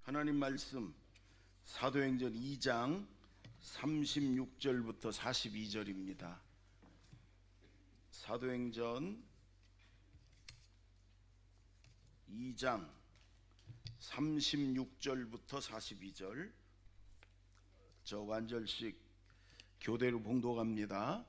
하나님 말씀 사도행전 2장 36절부터 42절입니다. 사도행전 2장 36절부터 42절 저 완절식 교대로 봉독합니다.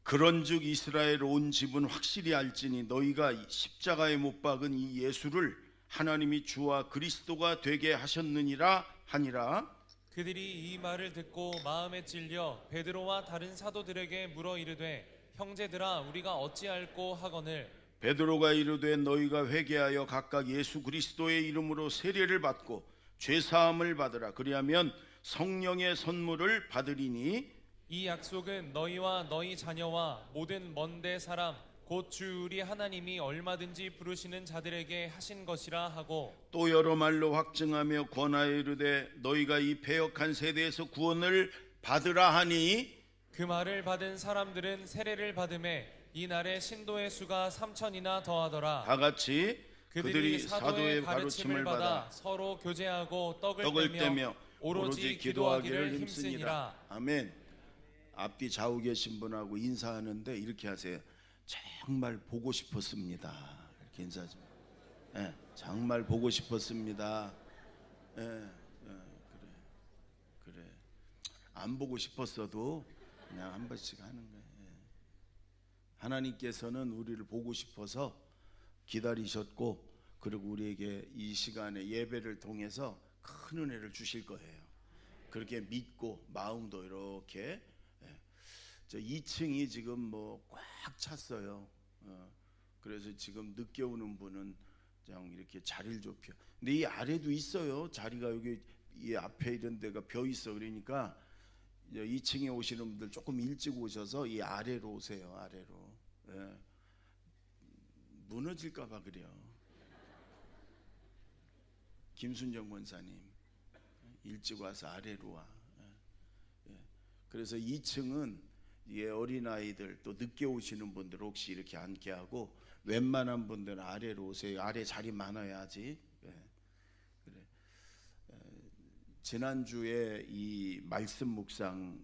그런즉 이스라엘 온 집은 확실히 알지니 너희가 십자가에 못 박은 이 예수를 하나님이 주와 그리스도가 되게 하셨느니라 하니라. 그들이 이 말을 듣고 마음에 찔려 베드로와 다른 사도들에게 물어 이르되 형제들아 우리가 어찌할꼬 하거늘 베드로가 이르되 너희가 회개하여 각각 예수 그리스도의 이름으로 세례를 받고 죄 사함을 받으라. 그리하면 성령의 선물을 받으리니 이 약속은 너희와 너희 자녀와 모든 먼데 사람 곧 주 우리 하나님이 얼마든지 부르시는 자들에게 하신 것이라 하고 또 여러 말로 확증하며 권하여 이르되 너희가 이 패역한 세대에서 구원을 받으라 하니 그 말을 받은 사람들은 세례를 받음에 이날에 신도의 수가 3천이나 더하더라. 다 같이 그들이 사도의 가르침을 받아 서로 교제하고 떡을 떼며 오로지 기도하기를 힘쓰니라. 아멘. 앞뒤 좌우 계신 분하고 인사하는데 이렇게 하세요. 정말 보고 싶었습니다. 이렇게 인사 좀. 예, 정말 보고 싶었습니다. 예, 그래. 안 보고 싶었어도 그냥 한 번씩 하는 거예요. 예. 하나님께서는 우리를 보고 싶어서 기다리셨고, 그리고 우리에게 이 시간에 예배를 통해서 큰 은혜를 주실 거예요. 그렇게 믿고 마음도 이렇게. 저 2층이 지금 뭐 꽉 찼어요. 그래서 지금 늦게 오는 분은 그냥 이렇게 자리를 좁혀. 근데 이 아래도 있어요. 자리가 여기 이 앞에 이런 데가 벼 있어. 그러니까 2층에 오시는 분들 조금 일찍 오셔서 이 아래로 오세요. 아래로. 예. 무너질까봐 그래요. 김순정 권사님 일찍 와서 아래로 와. 예. 그래서 2층은 어린아이들 또 늦게 오시는 분들 혹시 이렇게 앉게 하고, 웬만한 분들은 아래로 오세요. 아래 자리 많아야지. 예. 그래. 지난주에 이 말씀 묵상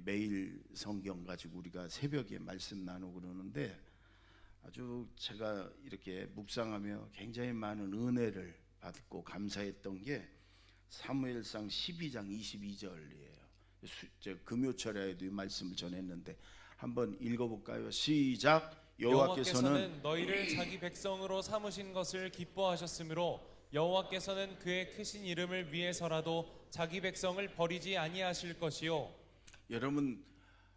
매일 성경 가지고 우리가 새벽에 말씀 나누고 그러는데, 아주 제가 이렇게 묵상하며 굉장히 많은 은혜를 받고 감사했던 게 사무엘상 12장 22절이에요. 금요철에도 이 말씀을 전했는데 한번 읽어볼까요? 시작. 여호와께서는 너희를 자기 백성으로 삼으신 것을 기뻐하셨으므로 여호와께서는 그의 크신 이름을 위해서라도 자기 백성을 버리지 아니하실 것이요. 여러분,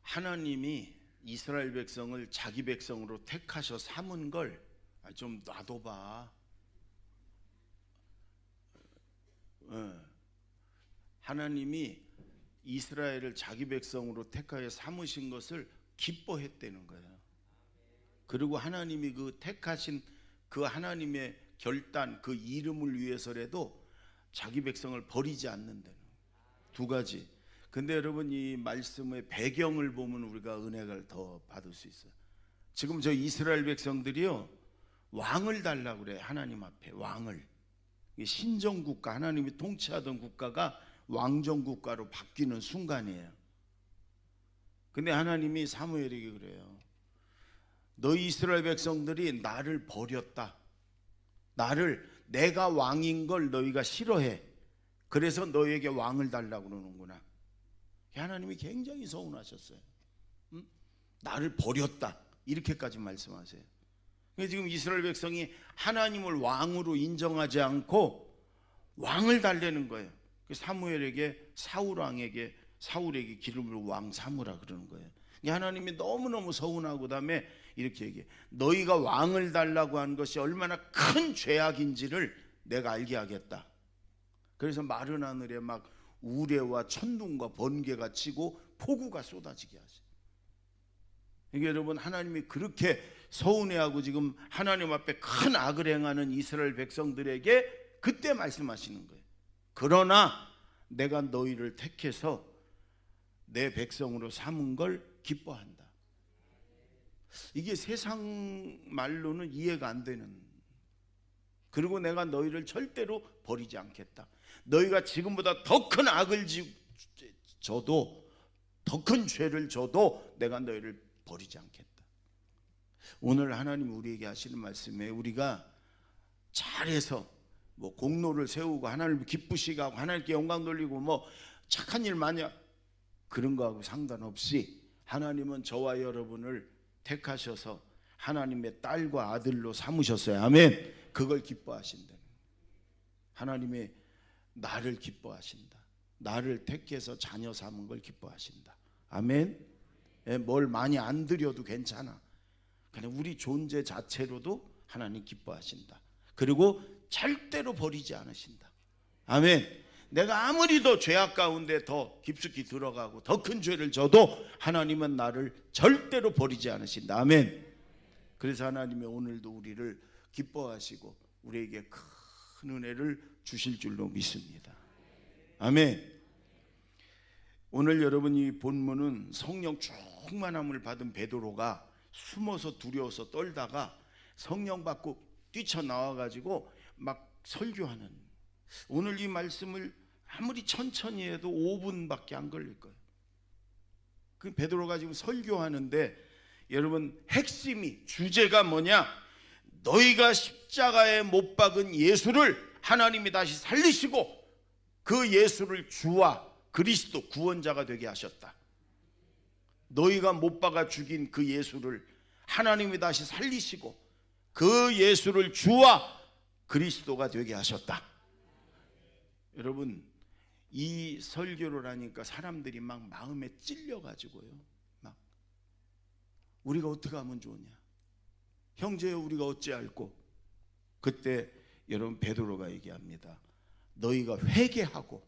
하나님이 이스라엘 백성을 자기 백성으로 택하셔 삼은 걸 좀 놔둬봐. 하나님이 이스라엘을 자기 백성으로 택하여 삼으신 것을 기뻐했다는 거예요. 그리고 하나님이 그 택하신 그 하나님의 결단, 그 이름을 위해서라도 자기 백성을 버리지 않는다는 두 가지. 근데 여러분, 이 말씀의 배경을 보면 우리가 은혜를 더 받을 수 있어요. 지금 저 이스라엘 백성들이요, 왕을 달라고 그래. 하나님 앞에 왕을. 신정국가, 하나님이 통치하던 국가가 왕정국가로 바뀌는 순간이에요. 근데 하나님이 사무엘에게 그래요. 너희 이스라엘 백성들이 나를 버렸다. 내가 왕인 걸 너희가 싫어해. 그래서 너희에게 왕을 달라고 그러는구나. 하나님이 굉장히 서운하셨어요. 나를 버렸다. 이렇게까지 말씀하세요. 지금 이스라엘 백성이 하나님을 왕으로 인정하지 않고 왕을 달래는 거예요. 사무엘에게 사울에게 기름을 왕 삼으라 그러는 거예요. 하나님이 너무너무 서운하고 그다음에 이렇게 얘기해. 너희가 왕을 달라고 한 것이 얼마나 큰 죄악인지를 내가 알게 하겠다. 그래서 마른 하늘에 막 우레와 천둥과 번개가 치고 폭우가 쏟아지게 하지. 이게 여러분, 하나님이 그렇게 서운해하고 지금 하나님 앞에 큰 악을 행하는 이스라엘 백성들에게 그때 말씀하시는 거예요. 그러나 내가 너희를 택해서 내 백성으로 삼은 걸 기뻐한다. 이게 세상 말로는 이해가 안 되는 그리고 내가 너희를 절대로 버리지 않겠다. 너희가 지금보다 더 큰 악을 져도, 더 큰 죄를 져도 내가 너희를 버리지 않겠다. 오늘 하나님 우리에게 하시는 말씀에 우리가 잘해서 뭐 공로를 세우고 하나님을 기쁘시게 하고 하나님께 영광 돌리고 뭐 착한 일 많이 그런 거하고 상관없이 하나님은 저와 여러분을 택하셔서 하나님의 딸과 아들로 삼으셨어요. 아멘. 그걸 기뻐하신다. 하나님의 나를 기뻐하신다. 나를 택해서 자녀 삼은 걸 기뻐하신다. 아멘. 뭘 많이 안 드려도 괜찮아. 그냥 우리 존재 자체로도 하나님 기뻐하신다. 그리고 절대로 버리지 않으신다. 아멘. 내가 아무리 더 죄악 가운데 더 깊숙이 들어가고 더 큰 죄를 져도 하나님은 나를 절대로 버리지 않으신다. 아멘. 그래서 하나님이 오늘도 우리를 기뻐하시고 우리에게 큰 은혜를 주실 줄로 믿습니다. 아멘. 오늘 여러분 이 본문은 성령 충만함을 받은 베드로가 숨어서 두려워서 떨다가 성령 받고 뛰쳐나와 가지고 막 설교하는, 오늘 이 말씀을 아무리 천천히 해도 5분밖에 안 걸릴 거예요. 그 베드로가 지금 설교하는데 여러분 핵심이, 주제가 뭐냐? 너희가 십자가에 못 박은 예수를 하나님이 다시 살리시고 그 예수를 주와 그리스도 구원자가 되게 하셨다. 너희가 못 박아 죽인 그 예수를 하나님이 다시 살리시고 그 예수를 주와 그리스도가 되게 하셨다. 여러분 이 설교를 하니까 사람들이 막 마음에 찔려가지고요, 막 우리가 어떻게 하면 좋으냐, 형제여 우리가 어찌할꼬. 그때 여러분 베드로가 얘기합니다. 너희가 회개하고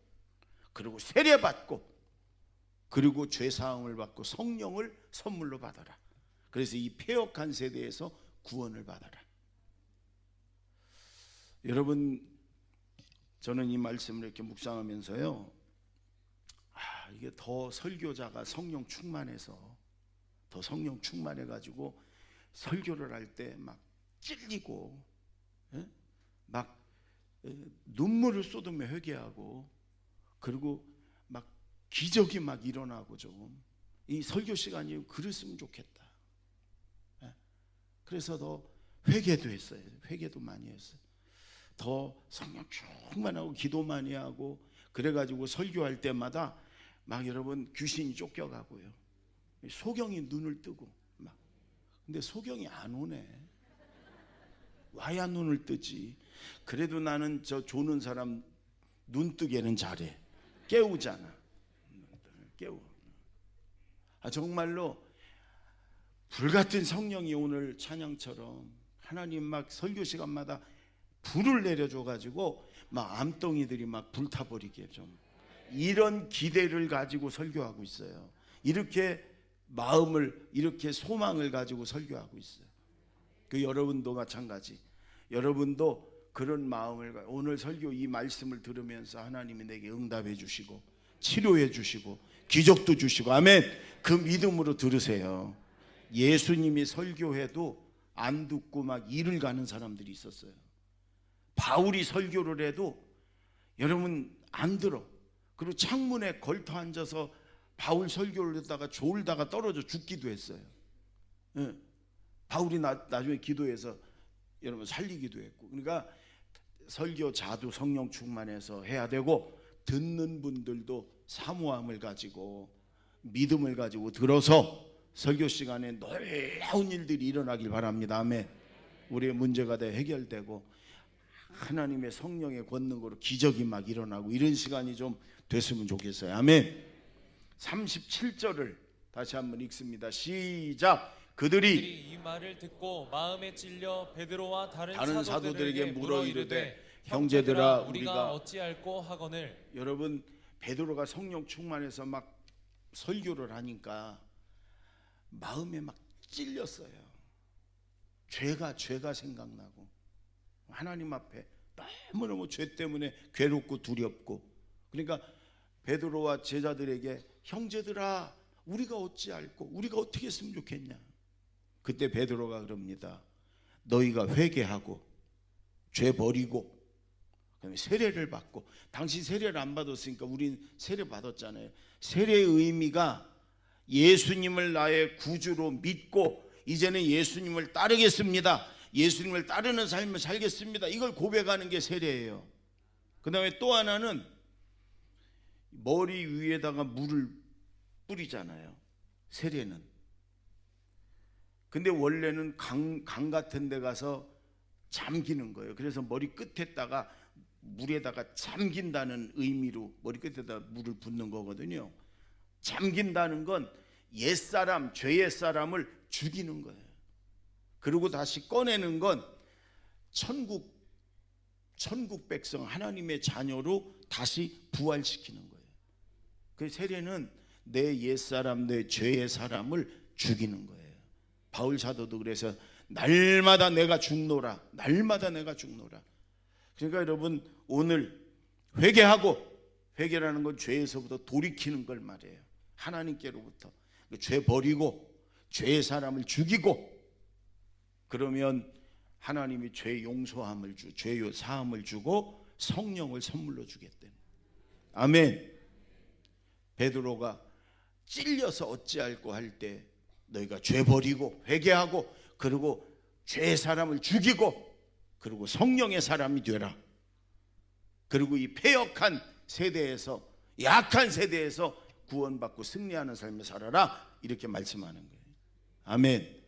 그리고 세례받고 그리고 죄사함을 받고 성령을 선물로 받아라. 그래서 이 패역한 세대에서 구원을 받아라. 여러분 저는 이 말씀을 이렇게 묵상하면서요, 이게 더 설교자가 성령 충만해서 더 성령 충만해 가지고 설교를 할 때 막 찔리고 막 눈물을 쏟으며 회개하고 그리고 막 기적이 막 일어나고 좀 이 설교 시간이 그랬으면 좋겠다. 그래서 더 회개도 했어요. 회개도 많이 했어요. 더 성령 충만하고 기도 많이 하고 그래가지고 설교할 때마다 막 여러분 귀신이 쫓겨가고요. 소경이 눈을 뜨고 막. 근데 소경이 안 오네. 와야 눈을 뜨지. 그래도 나는 저 조는 사람 눈 뜨게는 잘해. 깨우잖아. 깨우. 정말로 불같은 성령이 오늘 찬양처럼 하나님 막 설교 시간마다 불을 내려줘 가지고 막 암덩이들이 막 불타버리게 좀 이런 기대를 가지고 설교하고 있어요. 이렇게 마음을, 이렇게 소망을 가지고 설교하고 있어요. 그 여러분도 마찬가지. 여러분도 그런 마음을, 오늘 설교 이 말씀을 들으면서 하나님이 내게 응답해 주시고 치료해 주시고 기적도 주시고 아멘. 그 믿음으로 들으세요. 예수님이 설교해도 안 듣고 막 일을 가는 사람들이 있었어요. 바울이 설교를 해도 여러분 안 들어. 그리고 창문에 걸터 앉아서 바울 설교를 듣다가 졸다가 떨어져 죽기도 했어요. 바울이 나중에 기도해서 여러분 살리기도 했고. 그러니까 설교자도 성령 충만해서 해야 되고 듣는 분들도 사모함을 가지고 믿음을 가지고 들어서 설교 시간에 놀라운 일들이 일어나길 바랍니다. 아멘. 우리의 문제가 다 해결되고 하나님의 성령의 권능으로 기적이 막 일어나고 이런 시간이 좀 됐으면 좋겠어요. 아멘. 37절을 다시 한번 읽습니다. 시작. 그들이 이 말을 듣고 마음에 찔려 베드로와 다른 사도들에게 물어 이르되 형제들아 형제들아 우리가 어찌할꼬 하거늘. 여러분 베드로가 성령 충만해서 막 설교를 하니까 마음에 막 찔렸어요. 죄가 생각나고 하나님 앞에 너무너무 죄 때문에 괴롭고 두렵고. 그러니까 베드로와 제자들에게 형제들아 우리가 어찌할꼬, 우리가 어떻게 했으면 좋겠냐. 그때 베드로가 그럽니다. 너희가 회개하고 죄 버리고 그다음에 세례를 받고, 당시 세례를 안 받았으니까 우린 세례 받았잖아요. 세례의 의미가 예수님을 나의 구주로 믿고 이제는 예수님을 따르겠습니다, 예수님을 따르는 삶을 살겠습니다, 이걸 고백하는 게 세례예요. 그 다음에 또 하나는 머리 위에다가 물을 뿌리잖아요, 세례는. 근데 원래는 강 같은 데 가서 잠기는 거예요. 그래서 머리 끝에다가 물에다가 잠긴다는 의미로 머리 끝에다 물을 붓는 거거든요. 잠긴다는 건 옛사람, 죄의 사람을 죽이는 거예요. 그리고 다시 꺼내는 건 천국 백성, 하나님의 자녀로 다시 부활시키는 거예요. 그 세례는 내 옛사람, 내 죄의 사람을 죽이는 거예요. 바울 사도도 그래서 날마다 내가 죽노라, 날마다 내가 죽노라. 그러니까 여러분, 오늘 회개라는 건 죄에서부터 돌이키는 걸 말해요. 하나님께로부터 죄 버리고 죄의 사람을 죽이고, 그러면 하나님이 죄 용서함을 죄 사함을 주고 성령을 선물로 주겠대요. 아멘. 베드로가 찔려서 어찌할꼬 할 때 너희가 죄 버리고 회개하고 그리고 죄의 사람을 죽이고 그리고 성령의 사람이 되라. 그리고 이 패역한 세대에서, 약한 세대에서 구원받고 승리하는 삶을 살아라, 이렇게 말씀하는 거예요. 아멘.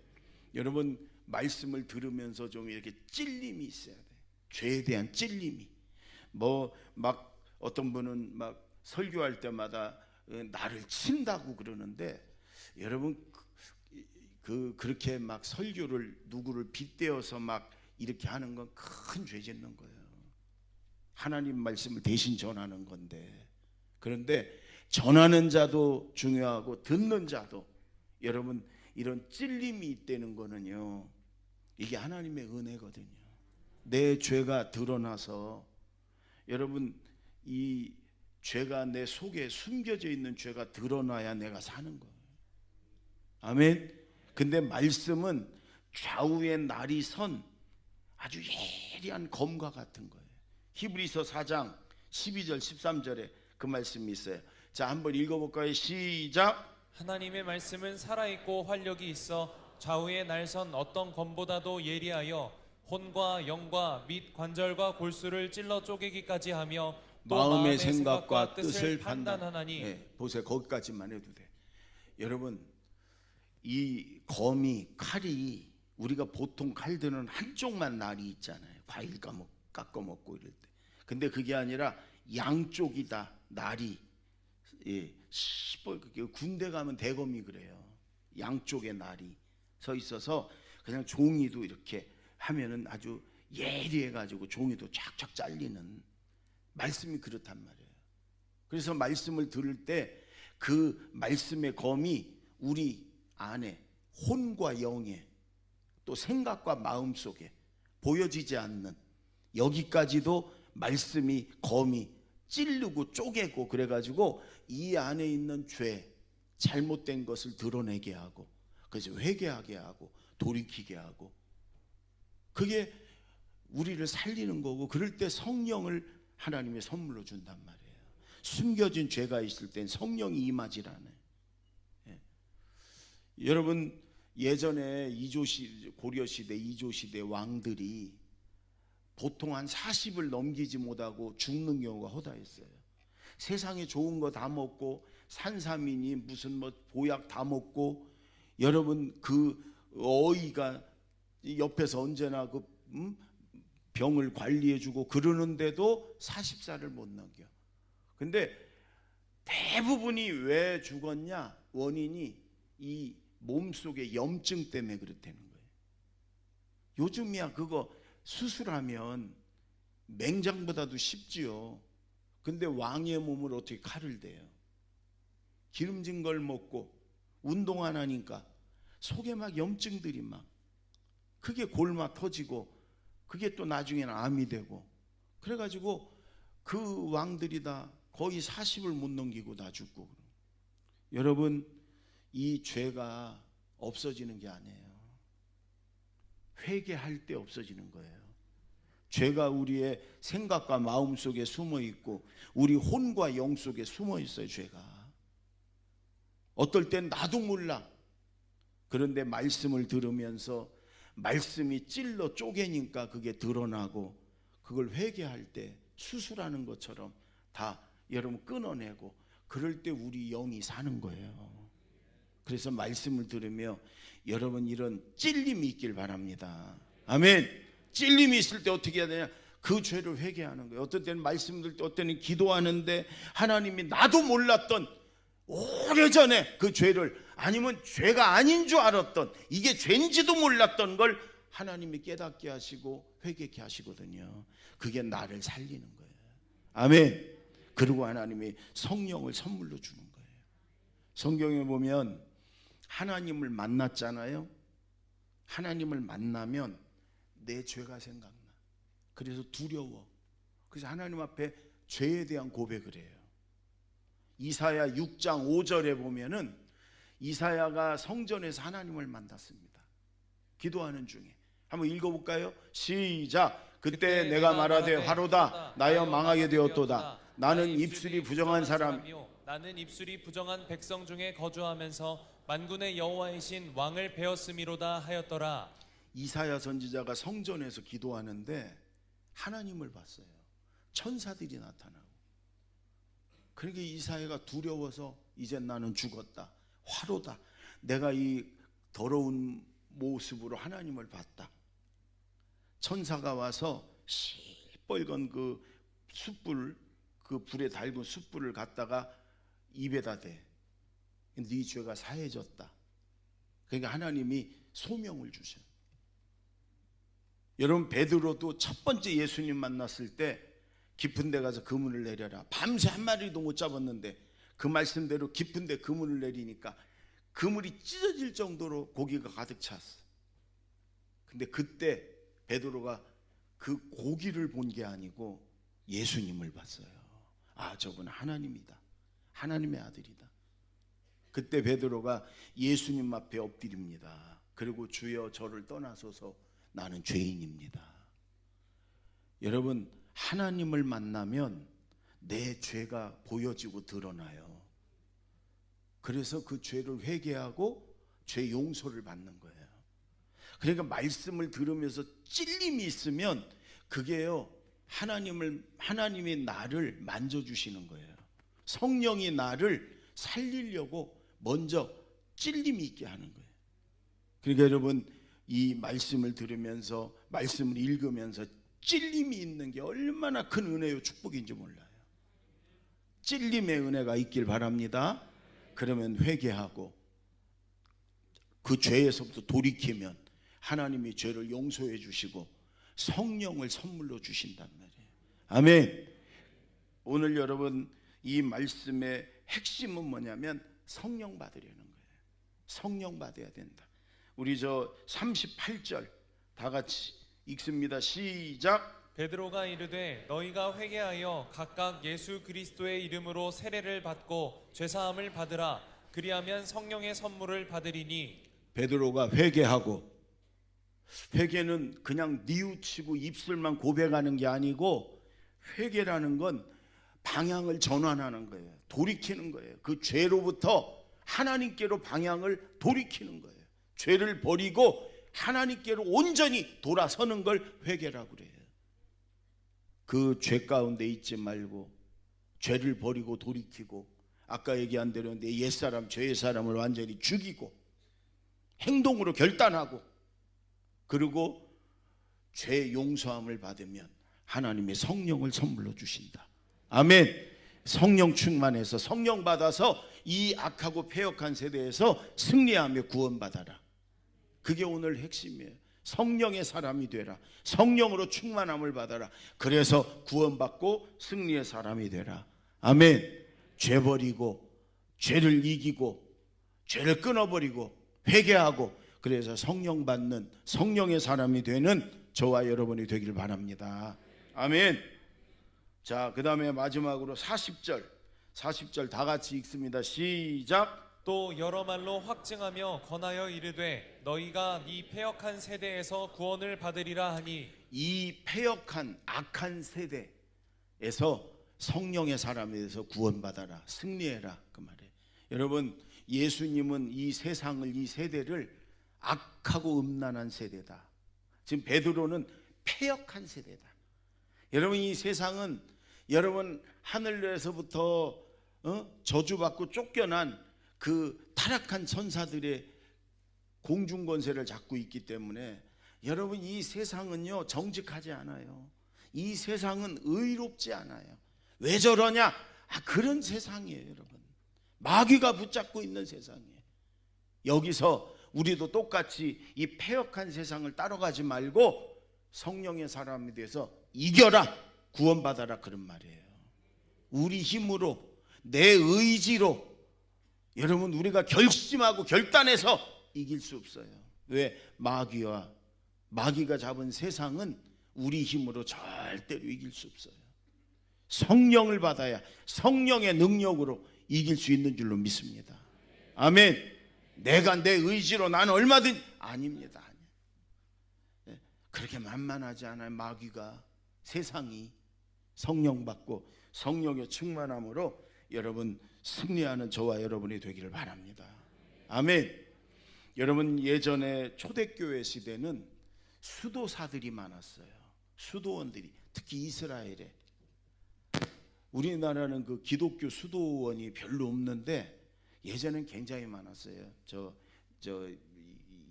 여러분, 말씀을 들으면서 좀 이렇게 찔림이 있어야 돼. 죄에 대한 찔림이. 막 어떤 분은 막 설교할 때마다 나를 친다고 그러는데, 여러분 그렇게 막 설교를 누구를 빗대어서 막 이렇게 하는 건 큰 죄 짓는 거예요. 하나님 말씀을 대신 전하는 건데. 그런데 전하는 자도 중요하고 듣는 자도, 여러분 이런 찔림이 있다는 거는요, 이게 하나님의 은혜거든요. 내 죄가 드러나서, 여러분 이 죄가 내 속에 숨겨져 있는 죄가 드러나야 내가 사는 거예요. 아멘. 근데 말씀은 좌우에 날이 선 아주 예리한 검과 같은 거예요. 히브리서 4장 12절 13절에 그 말씀이 있어요. 자, 한번 읽어볼까요? 시작. 하나님의 말씀은 살아있고 활력이 있어 좌우의 날선 어떤 검보다도 예리하여 혼과 영과 및 관절과 골수를 찔러 쪼개기까지 하며 또 마음의 생각과 뜻을 판단하나니. 네, 보세요. 거기까지만 해도 돼. 여러분, 이 검이, 칼이, 우리가 보통 칼들은 한쪽만 날이 있잖아요. 과일 깎아 먹고 이럴 때. 근데 그게 아니라 양쪽이 다 날이, 군대 가면 대검이 그래요. 양쪽에 날이 서 있어서 그냥 종이도 이렇게 하면은 아주 예리해가지고 종이도 쫙쫙 잘리는, 말씀이 그렇단 말이에요. 그래서 말씀을 들을 때 그 말씀의 검이 우리 안에 혼과 영에 또 생각과 마음 속에 보여지지 않는, 여기까지도 말씀이 검이 찌르고 쪼개고 그래가지고 이 안에 있는 죄, 잘못된 것을 드러내게 하고, 그래서 회개하게 하고 돌이키게 하고, 그게 우리를 살리는 거고, 그럴 때 성령을 하나님의 선물로 준단 말이에요. 숨겨진 죄가 있을 땐 성령이 임하지라네. 여러분, 예전에 고려시대, 이조시대 왕들이 보통 한 40을 넘기지 못하고 죽는 경우가 허다했어요. 세상에 좋은 거 다 먹고, 산삼이니 무슨 보약 다 먹고, 여러분 그 어이가 옆에서 언제나 그 병을 관리해주고 그러는데도 40살을 못 넘겨. 근데 대부분이 왜 죽었냐? 원인이 이 몸속의 염증 때문에 그렇다는 거예요. 요즘이야 그거 수술하면 맹장보다도 쉽지요. 근데 왕의 몸을 어떻게 칼을 대요? 기름진 걸 먹고 운동 안 하니까 속에 막 염증들이 막, 그게 골마 터지고 그게 또 나중에는 암이 되고, 그래가지고 그 왕들이 다 거의 40을 못 넘기고 다 죽고. 여러분, 이 죄가 없어지는 게 아니에요. 회개할 때 없어지는 거예요. 죄가 우리의 생각과 마음 속에 숨어 있고 우리 혼과 영 속에 숨어 있어요. 죄가 어떨 땐 나도 몰라. 그런데 말씀을 들으면서 말씀이 찔러 쪼개니까 그게 드러나고, 그걸 회개할 때 수술하는 것처럼 다 여러분 끊어내고, 그럴 때 우리 영이 사는 거예요. 그래서 말씀을 들으며 여러분 이런 찔림이 있길 바랍니다. 아멘. 찔림이 있을 때 어떻게 해야 되냐? 그 죄를 회개하는 거예요. 어떤 때는 말씀 들을 때, 어떤 때는 기도하는데 하나님이 나도 몰랐던 오래전에 그 죄를, 아니면 죄가 아닌 줄 알았던, 이게 죄인지도 몰랐던 걸 하나님이 깨닫게 하시고 회개케 하시거든요. 그게 나를 살리는 거예요. 아멘. 그리고 하나님이 성령을 선물로 주는 거예요. 성경에 보면 하나님을 만났잖아요. 하나님을 만나면 내 죄가 생각나. 그래서 두려워. 그래서 하나님 앞에 죄에 대한 고백을 해요. 이사야 6장 5절에 보면은 이사야가 성전에서 하나님을 만났습니다. 기도하는 중에. 한번 읽어볼까요? 시작. 그때 내가 말하되 화로다 나여 망하게 되었도다. 나는 입술이 부정한 사람이요 나는 입술이 부정한 백성 중에 거주하면서 만군의 여호와이신 왕을 배웠음이로다 하였더라. 이사야 선지자가 성전에서 기도하는데 하나님을 봤어요. 천사들이 나타나고. 그러니까 이사야가 두려워서 이제 나는 죽었다. 화로다. 내가 이 더러운 모습으로 하나님을 봤다. 천사가 와서 시뻘건 그 숯불, 그 불에 달군 숯불을 갖다가 입에다 대. 네 죄가 사해졌다. 그러니까 하나님이 소명을 주셔. 여러분 베드로도 첫 번째 예수님 만났을 때 깊은 데 가서 그물을 내려라. 밤새 한 마리도 못 잡았는데 그 말씀대로 깊은 데 그물을 내리니까 그물이 찢어질 정도로 고기가 가득 찼어. 근데 그때 베드로가 그 고기를 본 게 아니고 예수님을 봤어요. 아, 저분은 하나님이다. 하나님의 아들이다. 그때 베드로가 예수님 앞에 엎드립니다. 그리고 주여 저를 떠나소서 나는 죄인입니다. 여러분 하나님을 만나면 내 죄가 보여지고 드러나요. 그래서 그 죄를 회개하고 죄 용서를 받는 거예요. 그러니까 말씀을 들으면서 찔림이 있으면 그게요, 하나님이 나를 만져주시는 거예요. 성령이 나를 살리려고 먼저 찔림이 있게 하는 거예요. 그러니까 여러분 이 말씀을 들으면서, 말씀을 읽으면서 찔림이 있는 게 얼마나 큰 은혜요 축복인지 몰라요. 찔림의 은혜가 있길 바랍니다. 그러면 회개하고 그 죄에서부터 돌이키면 하나님이 죄를 용서해 주시고 성령을 선물로 주신단 말이에요. 아멘. 오늘 여러분 이 말씀의 핵심은 뭐냐면 성령 받으려는 거예요. 성령 받아야 된다. 우리 저 38절 다 같이 읽습니다. 시작. 베드로가 이르되 너희가 회개하여 각각 예수 그리스도의 이름으로 세례를 받고 죄사함을 받으라. 그리하면 성령의 선물을 받으리니. 베드로가 회개하고, 회개는 그냥 뉘우치고 입술만 고백하는 게 아니고 회개라는 건 방향을 전환하는 거예요. 돌이키는 거예요. 그 죄로부터 하나님께로 방향을 돌이키는 거예요. 죄를 버리고 하나님께로 온전히 돌아서는 걸 회개라고 그래요. 그 죄 가운데 있지 말고 죄를 버리고 돌이키고, 아까 얘기한 대로 내 옛사람, 죄의 사람을 완전히 죽이고 행동으로 결단하고, 그리고 죄 용서함을 받으면 하나님의 성령을 선물로 주신다. 아멘. 성령 충만해서 성령 받아서 이 악하고 패역한 세대에서 승리하며 구원받아라. 그게 오늘 핵심이에요. 성령의 사람이 되라. 성령으로 충만함을 받아라. 그래서 구원받고 승리의 사람이 되라. 아멘. 죄 버리고 죄를 이기고 죄를 끊어버리고 회개하고, 그래서 성령 받는 성령의 사람이 되는 저와 여러분이 되기를 바랍니다. 아멘. 자, 그 다음에 마지막으로 40절 다 같이 읽습니다. 시작. 또 여러 말로 확증하며 권하여 이르되 너희가 이 패역한 세대에서 구원을 받으리라 하니. 이 패역한 악한 세대에서 성령의 사람에 대해서 구원받아라, 승리해라, 그 말이에요. 여러분, 예수님은 이 세상을, 이 세대를 악하고 음란한 세대다. 지금 베드로는 패역한 세대다. 여러분, 이 세상은 여러분 하늘에서부터 저주받고 쫓겨난 그 타락한 천사들의 공중권세를 잡고 있기 때문에 여러분, 이 세상은요 정직하지 않아요. 이 세상은 의롭지 않아요. 왜 저러냐? 그런 세상이에요. 여러분, 마귀가 붙잡고 있는 세상이에요. 여기서 우리도 똑같이 이 패역한 세상을 따라가지 말고 성령의 사람이 돼서 이겨라, 구원받아라, 그런 말이에요. 우리 힘으로, 내 의지로 여러분 우리가 결심하고 결단해서 이길 수 없어요. 왜? 마귀가 잡은 세상은 우리 힘으로 절대로 이길 수 없어요. 성령을 받아야 성령의 능력으로 이길 수 있는 줄로 믿습니다. 아멘. 내가 내 의지로 나는 얼마든지, 아닙니다. 그렇게 만만하지 않아요. 마귀가, 세상이. 성령 받고 성령의 충만함으로 여러분 승리하는 저와 여러분이 되기를 바랍니다. 아멘. 여러분, 예전에 초대교회 시대는 수도사들이 많았어요. 수도원들이, 특히 이스라엘에. 우리나라는 그 기독교 수도원이 별로 없는데 예전엔 굉장히 많았어요. 저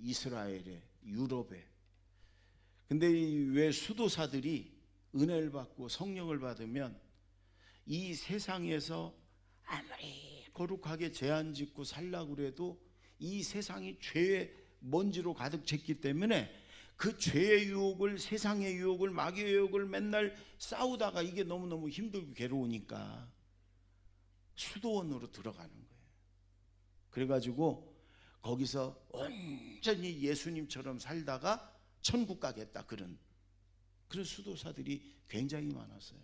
이스라엘에, 유럽에. 근데 왜 수도사들이 은혜를 받고 성령을 받으면 이 세상에서 아무리 거룩하게 제한 짓고 살라고 그래도 이 세상이 죄의 먼지로 가득 찼기 때문에 그 죄의 유혹을, 세상의 유혹을, 마귀의 유혹을 맨날 싸우다가 이게 너무너무 힘들고 괴로우니까 수도원으로 들어가는 거예요. 그래가지고 거기서 온전히 예수님처럼 살다가 천국 가겠다, 그런 수도사들이 굉장히 많았어요.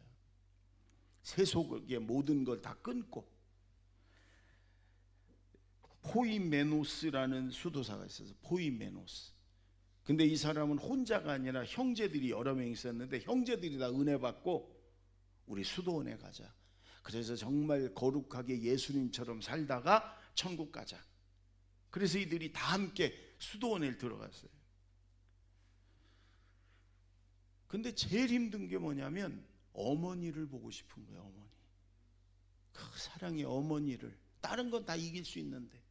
세속의 모든 걸 다 끊고. 포이메노스라는 수도사가 있어서, 포이메노스. 근데 이 사람은 혼자가 아니라 형제들이 여러 명 있었는데 형제들이 다 은혜 받고 우리 수도원에 가자. 그래서 정말 거룩하게 예수님처럼 살다가 천국 가자. 그래서 이들이 다 함께 수도원에 들어갔어요. 근데 제일 힘든 게 뭐냐면 어머니를 보고 싶은 거예요. 어머니. 그 사랑의 어머니를. 다른 건 다 이길 수 있는데.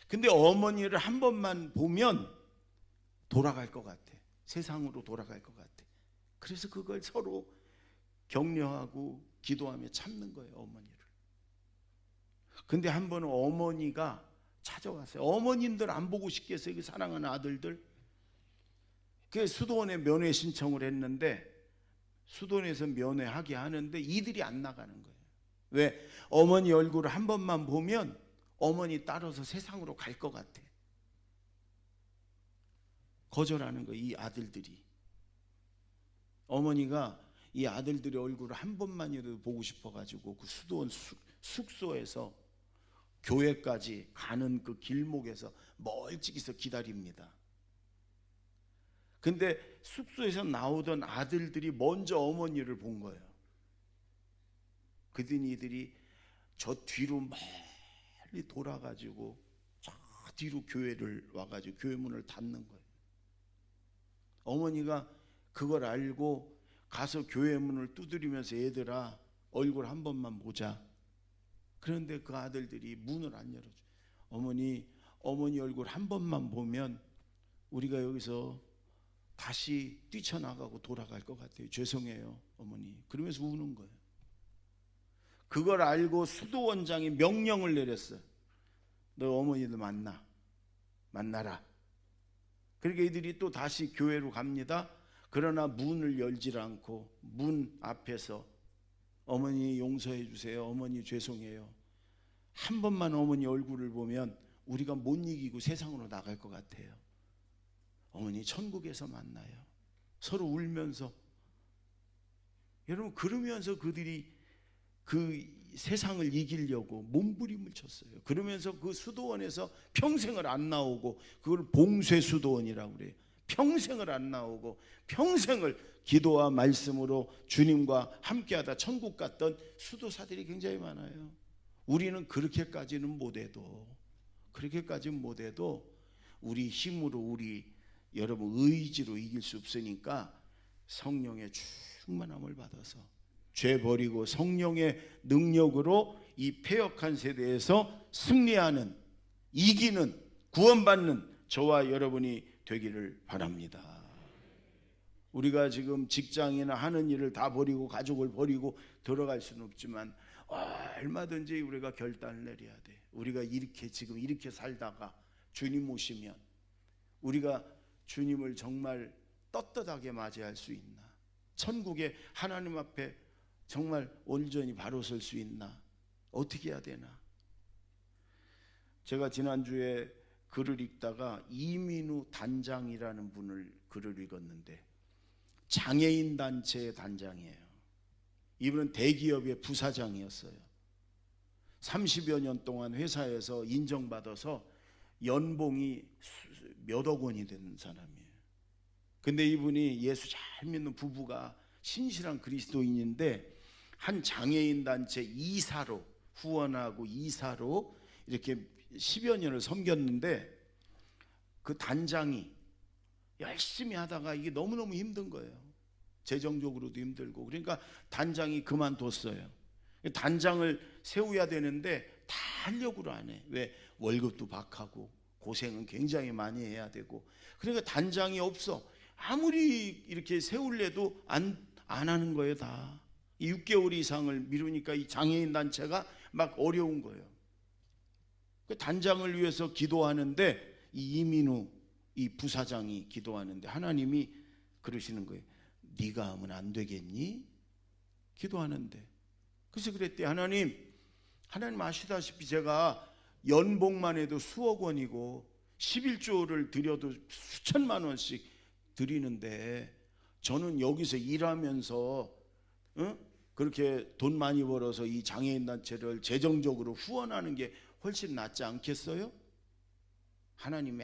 근데 어머니를 한 번만 보면 돌아갈 것 같아. 세상으로 돌아갈 것 같아. 그래서 그걸 서로 격려하고 기도하며 참는 거예요, 어머니를. 근데 한 번은 어머니가 찾아왔어요. 어머님들 안 보고 싶겠어요, 그 사랑하는 아들들. 그 수도원에 면회 신청을 했는데 수도원에서 면회하게 하는데 이들이 안 나가는 거예요. 왜? 어머니 얼굴을 한 번만 보면 어머니 따라서 세상으로 갈 것 같아. 거절하는 거예요, 이 아들들이. 어머니가 이 아들들의 얼굴을 한 번만이라도 보고 싶어가지고 그 수도원 숙소에서 교회까지 가는 그 길목에서 멀찍이서 기다립니다. 근데 숙소에서 나오던 아들들이 먼저 어머니를 본 거예요. 그랬더니 이들이 저 뒤로 멀리 돌아가지고 저 뒤로 교회를 와가지고 교회 문을 닫는 거예요. 어머니가 그걸 알고 가서 교회 문을 두드리면서 얘들아 얼굴 한 번만 보자. 그런데 그 아들들이 문을 안 열어줘. 어머니 얼굴 한 번만 보면 우리가 여기서 다시 뛰쳐나가고 돌아갈 것 같아요. 죄송해요, 어머니. 그러면서 우는 거예요. 그걸 알고 수도원장이 명령을 내렸어요. 너 어머니들 만나라. 그러니까 이들이 또 다시 교회로 갑니다. 그러나 문을 열질 않고 문 앞에서 어머니 용서해 주세요. 어머니 죄송해요. 한 번만 어머니 얼굴을 보면 우리가 못 이기고 세상으로 나갈 것 같아요. 어머니 천국에서 만나요. 서로 울면서. 여러분, 그러면서 그들이 그 세상을 이기려고 몸부림을 쳤어요. 그러면서 그 수도원에서 평생을 안 나오고 그걸 봉쇄 수도원이라고 그래요. 평생을 안 나오고 평생을 기도와 말씀으로 주님과 함께하다 천국 갔던 수도사들이 굉장히 많아요. 우리는 그렇게까지는 못해도 우리 힘으로 우리 여러분 의지로 이길 수 없으니까 성령의 충만함을 받아서 죄 버리고 성령의 능력으로 이 패역한 세대에서 승리하는, 이기는, 구원받는 저와 여러분이 되기를 바랍니다. 우리가 지금 직장이나 하는 일을 다 버리고 가족을 버리고 들어갈 수는 없지만 얼마든지 우리가 결단을 내려야 돼. 우리가 지금 이렇게 살다가 주님 오시면 우리가 주님을 정말 떳떳하게 맞이할 수 있나? 천국에 하나님 앞에 정말 온전히 바로 설 수 있나? 어떻게 해야 되나? 제가 지난주에 글을 읽다가 이민우 단장이라는 분을 글을 읽었는데 장애인 단체의 단장이에요. 이분은 대기업의 부사장이었어요. 30여 년 동안 회사에서 인정받아서 연봉이 몇억 원이 되는 사람이에요. 근데 이분이 예수 잘 믿는 부부가 신실한 그리스도인인데 한 장애인 단체 이사로 후원하고 이사로 이렇게 10여 년을 섬겼는데 그 단장이 열심히 하다가 이게 너무너무 힘든 거예요. 재정적으로도 힘들고. 그러니까 단장이 그만뒀어요. 단장을 세워야 되는데 다 하려고 안 해. 왜? 월급도 박하고 고생은 굉장히 많이 해야 되고. 그러니까 단장이 없어. 아무리 이렇게 세울래도 안 하는 거예요. 다 6개월 이상을 미루니까 이 장애인 단체가 막 어려운 거예요. 그 단장을 위해서 기도하는데 이 이민우 이 부사장이 기도하는데 하나님이 그러시는 거예요. 네가 하면 안 되겠니? 기도하는데. 그래서 그랬대. 하나님 아시다시피 제가 연봉만 해도 수억 원이고 11조를 드려도 수천만 원씩 드리는데 저는 여기서 일하면서 그렇게 돈 많이 벌어서 이 장애인 단체를 재정적으로 후원하는 게 훨씬 낫지 않겠어요? 하나님이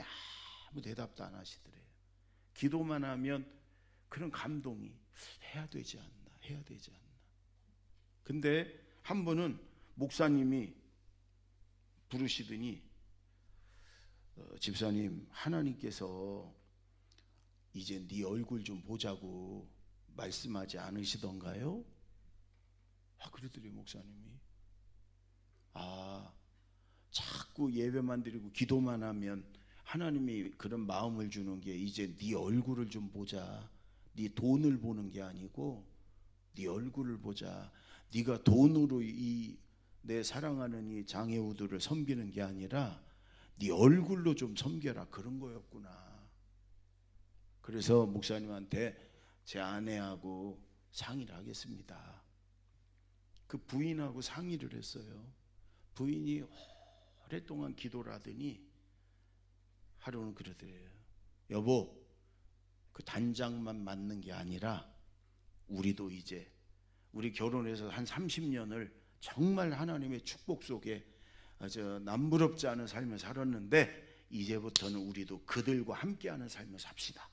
아무 대답도 안 하시더래요. 기도만 하면 그런 감동이 해야 되지 않나. 근데 한 번은 목사님이 부르시더니 집사님, 하나님께서 이제 네 얼굴 좀 보자고 말씀하지 않으시던가요? 그러더래요. 목사님이. 자꾸 예배만 드리고 기도만 하면 하나님이 그런 마음을 주는 게 이제 네 얼굴을 좀 보자. 네 돈을 보는 게 아니고 네 얼굴을 보자. 네가 돈으로 내 사랑하는 이 장애우들을 섬기는 게 아니라 네 얼굴로 좀 섬겨라. 그런 거였구나. 그래서 목사님한테 제 아내하고 상의를 하겠습니다. 그 부인하고 상의를 했어요. 부인이 오랫동안 기도를 하더니 하루는 그러더래요. 여보, 그 단장만 맞는 게 아니라 우리도 이제 우리 결혼해서 한 30년을 정말 하나님의 축복 속에 남부럽지 않은 삶을 살았는데 이제부터는 우리도 그들과 함께하는 삶을 삽시다.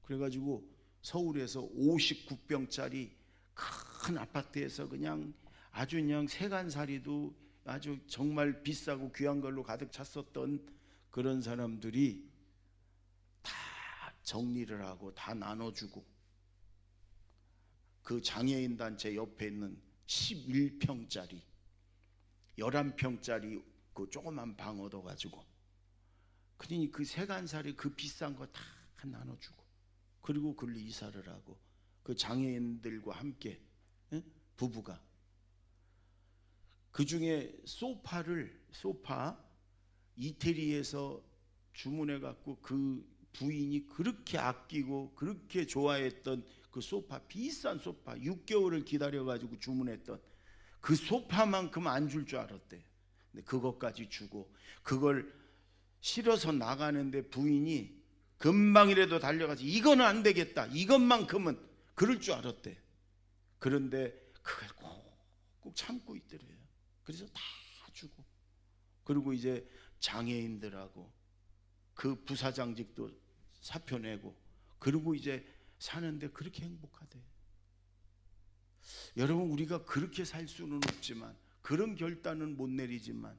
그래가지고 서울에서 59평짜리 큰 아파트에서 아주 그냥 세간살이도 아주 정말 비싸고 귀한 걸로 가득 찼었던 그런 사람들이 다 정리를 하고 다 나눠주고 그 장애인 단체 옆에 있는 11평짜리 11평짜리 그 조그만 방 얻어가지고 그러니 그 세간살이 그 비싼 거 다 나눠주고 그리고 그걸 이사를 하고 그 장애인들과 함께 부부가 그 중에 소파 이태리에서 주문해 갖고 그 부인이 그렇게 아끼고 그렇게 좋아했던 그 소파, 비싼 소파 6개월을 기다려 가지고 주문했던 그 소파만큼 안 줄 줄 알았대. 근데 그것까지 주고 그걸 실어서 나가는데 부인이 금방이라도 달려가서 이거는 안 되겠다. 이것만큼은 그럴 줄 알았대. 그런데 그걸 꼭 참고 있더래요. 그래서 다 주고 그리고 이제 장애인들하고 그 부사장직도 사표 내고 그러고 이제 사는데 그렇게 행복하대. 여러분, 우리가 그렇게 살 수는 없지만, 그런 결단은 못 내리지만,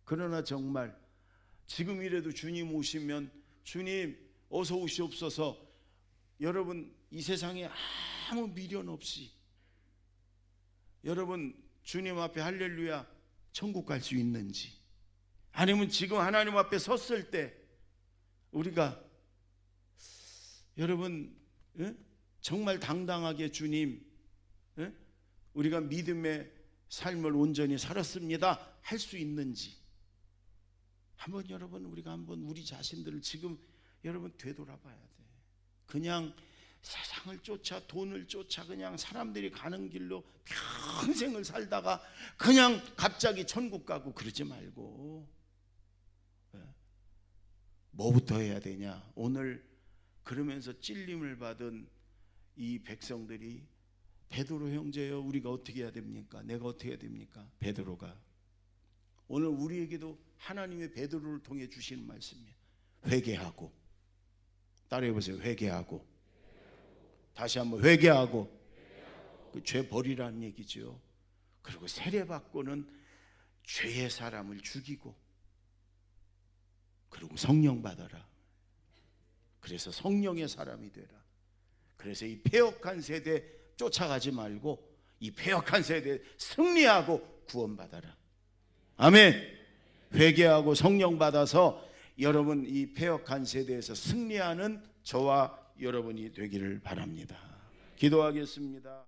그러나 정말 지금이라도 주님 오시면 주님 어서 오시옵소서. 여러분, 이 세상에 아무 미련 없이 여러분 주님 앞에 할렐루야 천국 갈 수 있는지, 아니면 지금 하나님 앞에 섰을 때 우리가 여러분 정말 당당하게 주님 우리가 믿음의 삶을 온전히 살았습니다 할 수 있는지 한번 여러분 우리가 한번 우리 자신들을 지금 여러분 되돌아봐야 돼. 그냥 세상을 쫓아 돈을 쫓아 그냥 사람들이 가는 길로 평생을 살다가 그냥 갑자기 천국 가고 그러지 말고 뭐부터 해야 되냐. 오늘 그러면서 찔림을 받은 이 백성들이 베드로 형제여 우리가 어떻게 해야 됩니까? 내가 어떻게 해야 됩니까? 베드로가 오늘 우리에게도 하나님의 베드로를 통해 주시는 말씀이에요. 회개하고, 따라해 보세요. 회개하고. 다시 한번 회개하고. 그 죄 버리라는 얘기죠. 그리고 세례받고는 죄의 사람을 죽이고, 그리고 성령 받아라. 그래서 성령의 사람이 되라. 그래서 이 패역한 세대 쫓아가지 말고 이 패역한 세대 승리하고 구원받아라. 아멘. 회개하고 성령 받아서 여러분 이 패역한 세대에서 승리하는 저와 여러분이 되기를 바랍니다. 기도하겠습니다.